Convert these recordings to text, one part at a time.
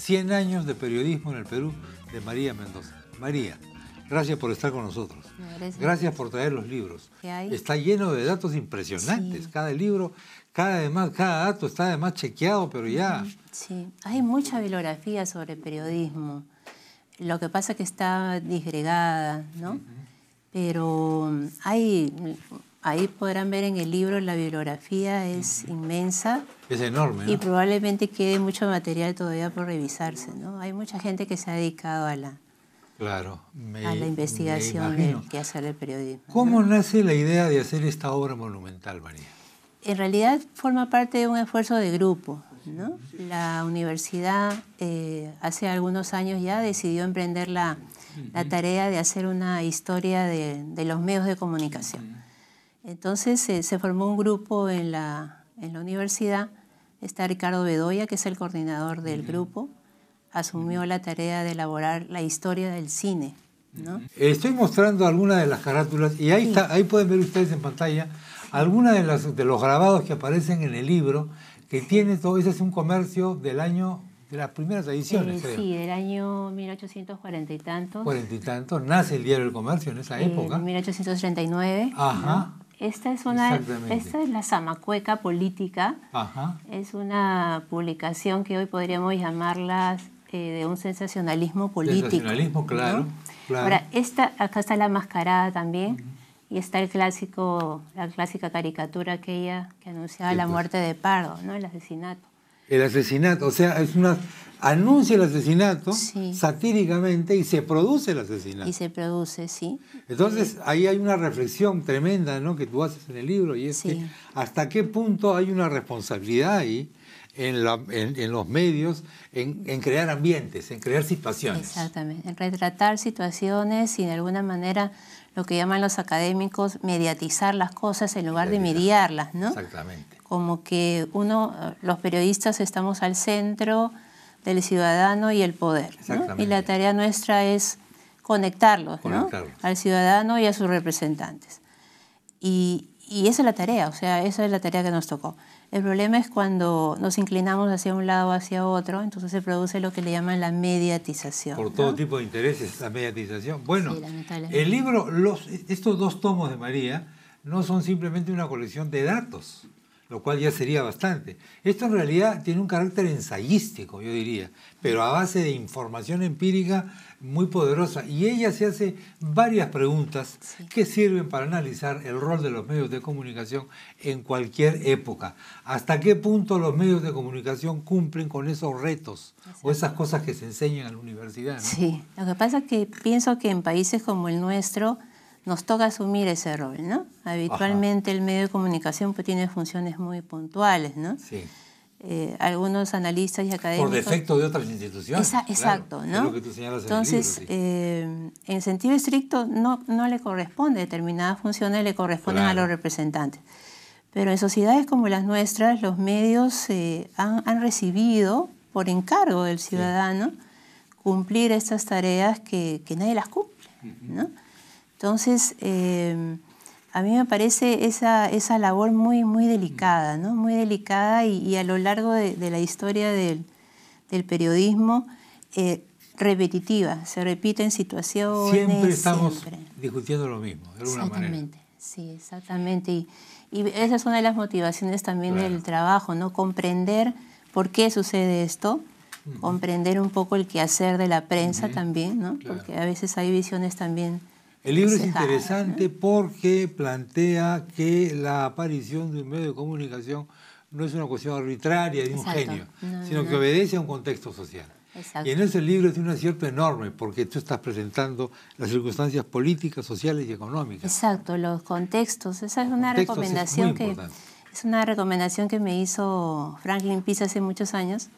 100 años de periodismo en el Perú de María Mendoza. María, gracias por estar con nosotros. Gracias por traer los libros. Está lleno de datos impresionantes. Sí. Cada libro, cada dato está además chequeado, pero ya... Sí, hay mucha bibliografía sobre periodismo. Lo que pasa es que está disgregada, ¿no? Pero ahí podrán ver en el libro, la bibliografía es inmensa. Es enorme, ¿no? Y probablemente quede mucho material todavía por revisarse, ¿no? Hay mucha gente que se ha dedicado a la investigación del quehacer del periodismo. ¿Cómo nace la idea de hacer esta obra monumental, María? En realidad forma parte de un esfuerzo de grupo, ¿no? La universidad hace algunos años ya decidió emprender la tarea de hacer una historia de los medios de comunicación. Entonces se formó un grupo en la universidad. Está Ricardo Bedoya, que es el coordinador del grupo, asumió la tarea de elaborar la historia del cine, ¿no? Estoy mostrando algunas de las carátulas y ahí, ahí pueden ver ustedes en pantalla algunas de los grabados que aparecen en el libro, que tiene todo. Ese es un comercio del año de las primeras ediciones, creo. Sí, del año 1840 y tantos. 40 y tantos. Nace el diario El Comercio en esa época. En 1839. Ajá. ¿no? Esta es la Zamacueca Política. Ajá. Es una publicación que hoy podríamos llamarla de un sensacionalismo político. Sensacionalismo, claro. ¿no? Claro. Ahora, acá está La Mascarada también. Y está la clásica caricatura aquella que anunciaba la muerte de Pardo, ¿no? El asesinato. El asesinato, o sea, anuncia el asesinato satíricamente y se produce el asesinato. Y se produce, sí. Entonces, ahí hay una reflexión tremenda, ¿no?, que tú haces en el libro, y es que hasta qué punto hay una responsabilidad ahí en los medios, en crear ambientes, en crear situaciones. Exactamente, en retratar situaciones y de alguna manera lo que llaman los académicos mediatizar las cosas en lugar de mediarlas, ¿no? Exactamente. Como que los periodistas estamos al centro del ciudadano y el poder, ¿no? Y la tarea nuestra es conectarlos, ¿no?, al ciudadano y a sus representantes. Y esa es la tarea, o sea, esa es la tarea que nos tocó. El problema es cuando nos inclinamos hacia un lado o hacia otro, entonces se produce lo que le llaman la mediatización. Por todo tipo de intereses, la mediatización. Bueno, sí, el libro, estos 2 tomos de María no son simplemente una colección de datos, lo cual ya sería bastante. Esto en realidad tiene un carácter ensayístico, yo diría, pero a base de información empírica muy poderosa. Y ella se hace varias preguntas que sirven para analizar el rol de los medios de comunicación en cualquier época. ¿Hasta qué punto los medios de comunicación cumplen con esos retos o esas cosas que se enseñan en la universidad, ¿no? Sí, lo que pasa es que pienso que en países como el nuestro nos toca asumir ese rol, ¿no? Habitualmente el medio de comunicación pues tiene funciones muy puntuales, ¿no? Sí. Algunos analistas y académicos... Por defecto de otras instituciones. Exacto, claro, ¿no? Es lo que tú señalas entonces, en el libro, en sentido estricto no le corresponde, determinadas funciones le corresponden a los representantes. Pero en sociedades como las nuestras, los medios han recibido, por encargo del ciudadano, cumplir estas tareas que nadie las cumple, ¿no? Entonces, a mí me parece esa labor muy delicada, ¿no? Muy delicada y a lo largo de la historia del periodismo, repetitiva. Se repiten situaciones. Siempre estamos discutiendo lo mismo, de alguna manera. Exactamente, sí, exactamente. Y esa es una de las motivaciones también del trabajo, ¿no? Comprender por qué sucede esto, comprender un poco el quehacer de la prensa también, ¿no? Porque a veces hay visiones también... El libro es interesante, ¿no?, porque plantea que la aparición de un medio de comunicación no es una cuestión arbitraria de un genio, sino que obedece a un contexto social. Exacto. Y en ese libro tiene un acierto enorme, porque tú estás presentando las circunstancias políticas, sociales y económicas. Exacto, los contextos. Esa es una recomendación que me hizo Franklin Pierce hace muchos años,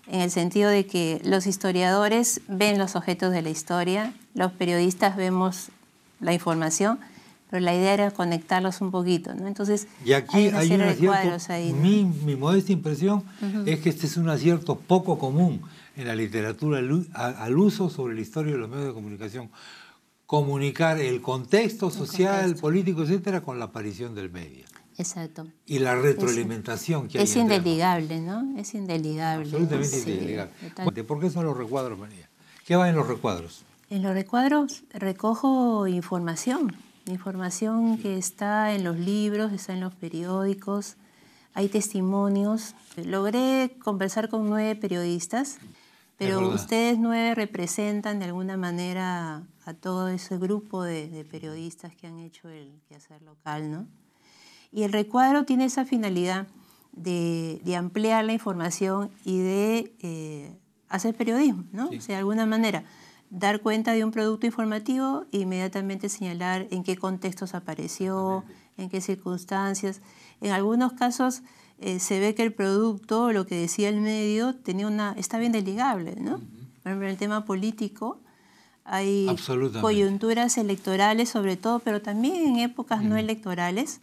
en el sentido de que los historiadores ven los objetos de la historia, los periodistas vemos la información, pero la idea era conectarlos un poquito, ¿no? Entonces, y aquí hay un acierto, ahí, ¿no? mi modesta impresión es que este es un acierto poco común en la literatura al uso sobre la historia de los medios de comunicación. Comunicar el contexto social, político, etcétera, con la aparición del medio. Exacto. Y la retroalimentación que hay. Es indeligable, ¿no? Es indeligable. Absolutamente sí, indeligable. Total. ¿Por qué son los recuadros, María? ¿Qué va en los recuadros? En los recuadros recojo información que está en los libros, está en los periódicos, hay testimonios. Logré conversar con 9 periodistas, pero ustedes 9 representan de alguna manera a todo ese grupo de periodistas que han hecho el quehacer local, ¿no? Y el recuadro tiene esa finalidad de ampliar la información y de hacer periodismo, ¿no? Sí. O sea, de alguna manera, dar cuenta de un producto informativo e inmediatamente señalar en qué contextos apareció, en qué circunstancias. En algunos casos se ve que el producto, lo que decía el medio, está bien desligable, ¿no? Por ejemplo, en el tema político hay coyunturas electorales sobre todo, pero también en épocas no electorales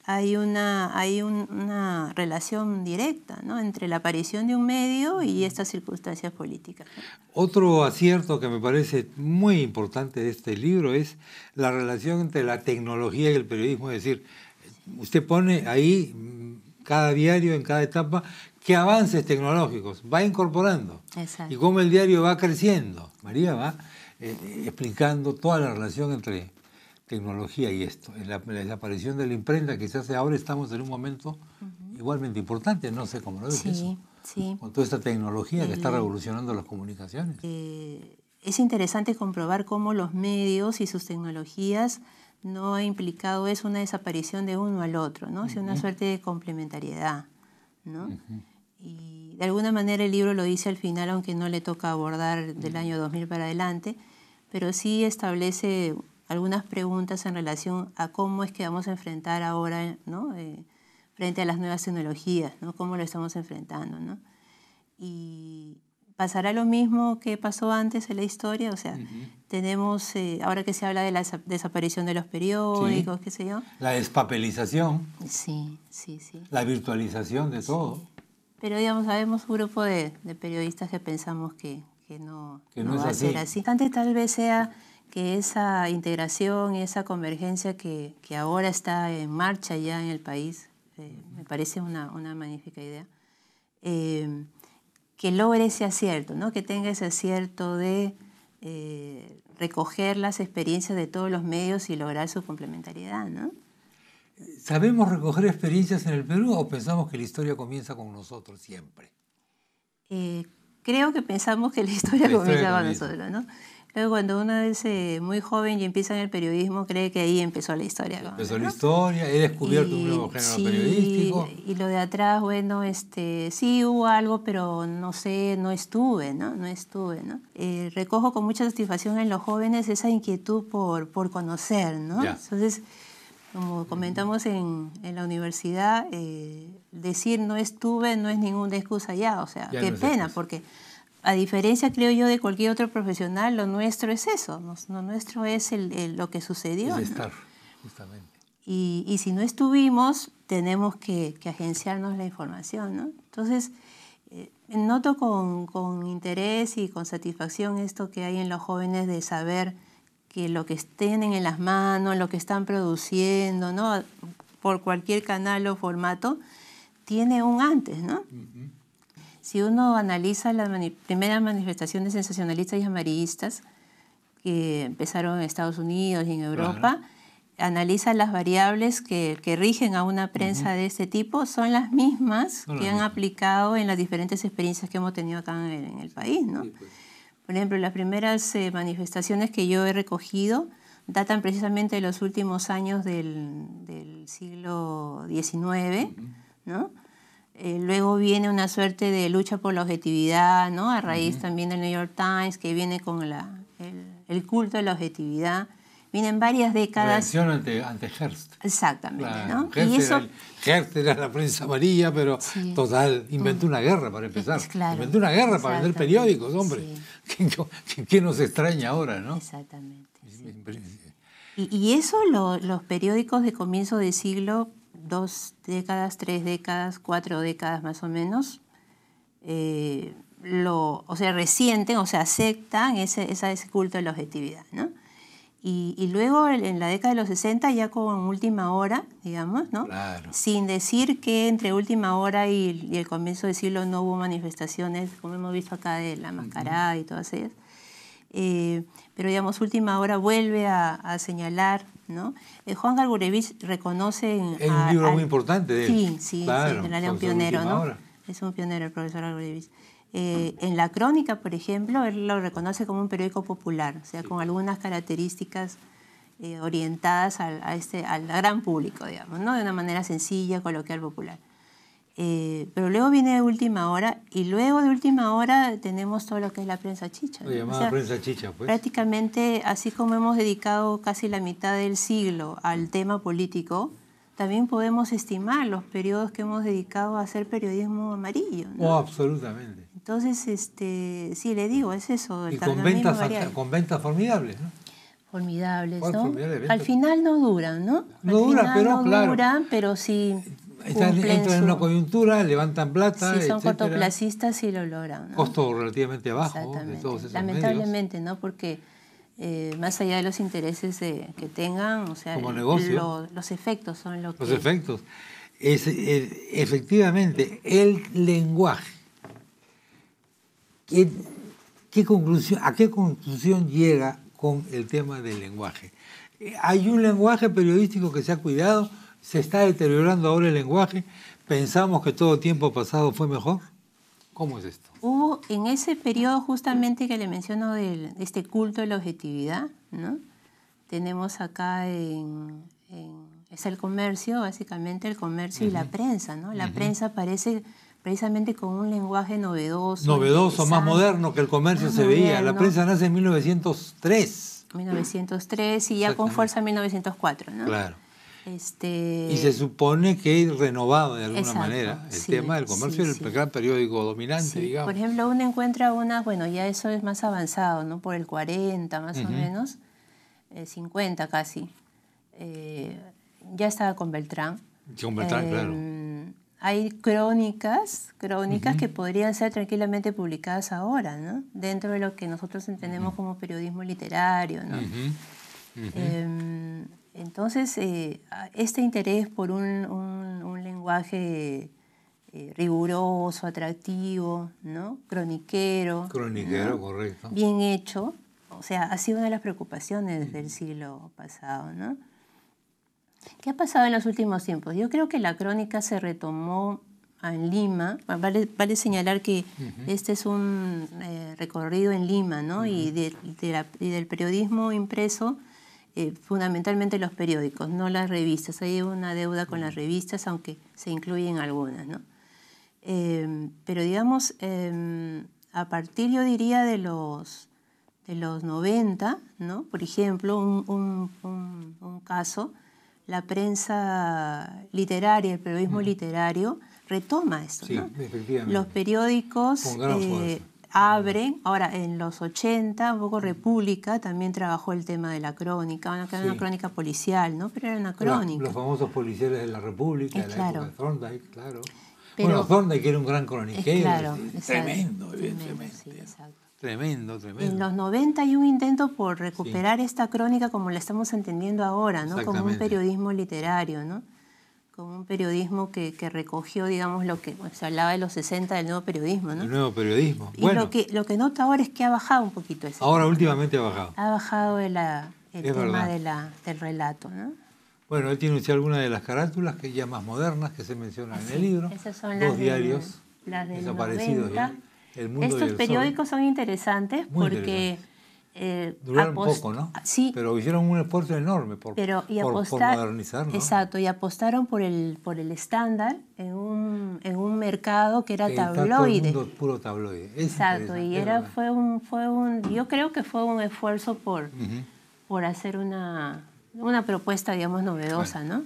hay una relación directa, ¿no?, entre la aparición de un medio y estas circunstancias políticas, ¿no? Otro acierto que me parece muy importante de este libro es la relación entre la tecnología y el periodismo. Es decir, usted pone ahí cada diario, en cada etapa, qué avances tecnológicos va incorporando. Exacto. Y cómo el diario va creciendo. María va explicando toda la relación entre tecnología y esto. En la desaparición de la imprenta, quizás ahora estamos en un momento igualmente importante, no sé cómo lo ves eso. Sí. Con toda esta tecnología que está revolucionando las comunicaciones. Es interesante comprobar cómo los medios y sus tecnologías no ha implicado una desaparición de uno al otro, ¿no? Sino una suerte de complementariedad, ¿no? Y de alguna manera el libro lo dice al final, aunque no le toca abordar del año 2000 para adelante, pero sí establece algunas preguntas en relación a cómo es que vamos a enfrentar ahora, ¿no?, frente a las nuevas tecnologías, ¿no? Cómo lo estamos enfrentando, ¿no? Y pasará lo mismo que pasó antes en la historia, o sea, tenemos, ahora que se habla de la desaparición de los periódicos, qué sé yo. La despapelización. Sí. La virtualización de todo. Pero digamos, sabemos un grupo de periodistas que pensamos que no va a ser así. Antes tal vez sea que esa integración y esa convergencia que ahora está en marcha ya en el país, me parece una magnífica idea, que logre ese acierto, ¿no? Que tenga ese acierto de recoger las experiencias de todos los medios y lograr su complementariedad, ¿no? ¿Sabemos recoger experiencias en el Perú o pensamos que la historia comienza con nosotros siempre? Creo que pensamos que la historia comienza con nosotros, ¿no? Luego, cuando uno es muy joven y empieza en el periodismo, cree que ahí empezó la historia. Empezó la historia, he descubierto un nuevo género periodístico. Y lo de atrás, bueno, sí hubo algo, pero no sé, no estuve, ¿no? Recojo con mucha satisfacción en los jóvenes esa inquietud por conocer, ¿no? Ya. Entonces, como comentamos en la universidad, decir no estuve no es ninguna excusa ya, o sea, qué pena, porque a diferencia, creo yo, de cualquier otro profesional, lo nuestro es eso, lo nuestro es lo que sucedió. Es estar, justamente. Y si no estuvimos, tenemos que agenciarnos la información, ¿no? Entonces, noto con interés y con satisfacción esto que hay en los jóvenes de saber que lo que tienen en las manos, lo que están produciendo, ¿no?, por cualquier canal o formato, tiene un antes, ¿no? Si uno analiza las primeras manifestaciones sensacionalistas y amarillistas que empezaron en Estados Unidos y en Europa, analiza las variables que rigen a una prensa de este tipo, son las mismas que han aplicado en las diferentes experiencias que hemos tenido acá en el país, ¿no? Sí, pues. Por ejemplo, las primeras manifestaciones que yo he recogido datan precisamente de los últimos años del siglo XIX, ¿no? Luego viene una suerte de lucha por la objetividad, ¿no? A raíz también del New York Times, que viene con el culto de la objetividad. Vienen varias décadas. Reacción ante Hearst. Exactamente, claro, ¿no? Hearst era la prensa amarilla, pero total, inventó una guerra para empezar. Inventó una guerra para vender periódicos, hombre. Sí. ¿Qué nos extraña ahora, no? Exactamente. Sí. Y eso los periódicos de comienzo de siglo, 2 décadas, 3 décadas, 4 décadas más o menos, resienten, aceptan ese culto de la objetividad, ¿no? Y luego en la década de los 60 ya con Última Hora, digamos, ¿no? Claro. Sin decir que entre Última Hora y el comienzo del siglo no hubo manifestaciones, como hemos visto acá de la Mascarada y todas ellas. Pero digamos, Última Hora vuelve a señalar, ¿no? Juan Galgurevich reconoce... Es un libro muy importante de él. Sí, claro, en realidad un pionero, ¿no? Hora. Es un pionero el profesor Galgurevich. En La Crónica, por ejemplo, él lo reconoce como un periódico popular, o sea, con algunas características orientadas al gran público, digamos, ¿no? De una manera sencilla, coloquial, popular. Pero luego viene Última Hora, y luego de Última Hora tenemos todo lo que es la prensa chicha, ¿no? La llamada prensa chicha, pues. Prácticamente, así como hemos dedicado casi la mitad del siglo al tema político, también podemos estimar los periodos que hemos dedicado a hacer periodismo amarillo, ¿no? Oh, absolutamente. Entonces, sí, le digo, es eso. Y con ventas formidables, ¿no? Formidables, ¿no? Formidables al final no duran, ¿no? No duran, pero claro. Duran, pero sí entran en una coyuntura, levantan plata, sí, son etcétera. cortoplacistas y lo logran, ¿no? Costo relativamente bajo de todos esos lamentablemente, medios. ¿no? Porque más allá de los intereses que tengan, o sea, como negocio, los efectos son lo que... Los efectos. Efectivamente, el lenguaje. ¿A qué conclusión llega con el tema del lenguaje? ¿Hay un lenguaje periodístico que se ha cuidado? ¿Se está deteriorando ahora el lenguaje? ¿Pensamos que todo tiempo pasado fue mejor? ¿Cómo es esto? Hubo en ese periodo justamente que le menciono de este culto de la objetividad, ¿no? Tenemos acá es el comercio, básicamente el comercio y la prensa, ¿no? La prensa aparece precisamente con un lenguaje novedoso. Novedoso, más moderno que el comercio se veía. La prensa nace en 1903. 1903 y ya con fuerza en 1904, ¿no? Claro. Y se supone que renovaba de alguna manera el tema del comercio y el gran periódico dominante, digamos. Por ejemplo, uno encuentra bueno, ya eso es más avanzado, ¿no? Por el 40 más o menos, 50 casi. Ya estaba con Beltrán. Con Beltrán, claro. Hay crónicas que podrían ser tranquilamente publicadas ahora, ¿no? Dentro de lo que nosotros entendemos como periodismo literario, ¿no? Entonces, este interés por un lenguaje riguroso, atractivo, ¿no? Croniquero, ¿no? Correcto. Bien hecho, o sea, ha sido una de las preocupaciones del siglo pasado, ¿no? ¿Qué ha pasado en los últimos tiempos? Yo creo que la crónica se retomó en Lima. Vale señalar que este es un recorrido en Lima, ¿no? Y del periodismo impreso, fundamentalmente los periódicos, no las revistas. Hay una deuda con las revistas, aunque se incluyen algunas, ¿no? Pero digamos, a partir, yo diría, de los 90, ¿no? Por ejemplo, un caso, la prensa literaria, el periodismo literario, retoma esto, ¿no? Efectivamente. Los periódicos abren, ahora en los 80, un poco República también trabajó el tema de la crónica, una crónica policial, ¿no? Pero era una crónica. Los famosos policiales de la República, de la época de Thorndike, claro. Pero, Thorndike era un gran croniquero, claro, tremendo, evidentemente. Sí, exacto. Tremendo. En los 90 hay un intento por recuperar esta crónica como la estamos entendiendo ahora, ¿no? Como un periodismo literario, ¿no? Como un periodismo que recogió, digamos, lo que se hablaba de los 60 del nuevo periodismo, ¿no? El nuevo periodismo. Y lo que nota ahora es que ha bajado un poquito ese ahora tema, últimamente ha bajado. Ha bajado el tema del relato, ¿no? Bueno, él tiene algunas de las carátulas que ya más modernas que se mencionan en el libro. Esas son dos diarios las del desaparecidos 90. ya. El Mundo Estos y el periódicos Sol. son interesantes Muy porque... duraron poco, ¿no? Sí. Pero hicieron un esfuerzo enorme por modernizarlo. Exacto, y apostaron por el estándar en un mercado que era tabloide. Todo el mundo puro tabloide. Exacto, y yo creo que fue un esfuerzo por hacer una propuesta, digamos, novedosa, ¿no?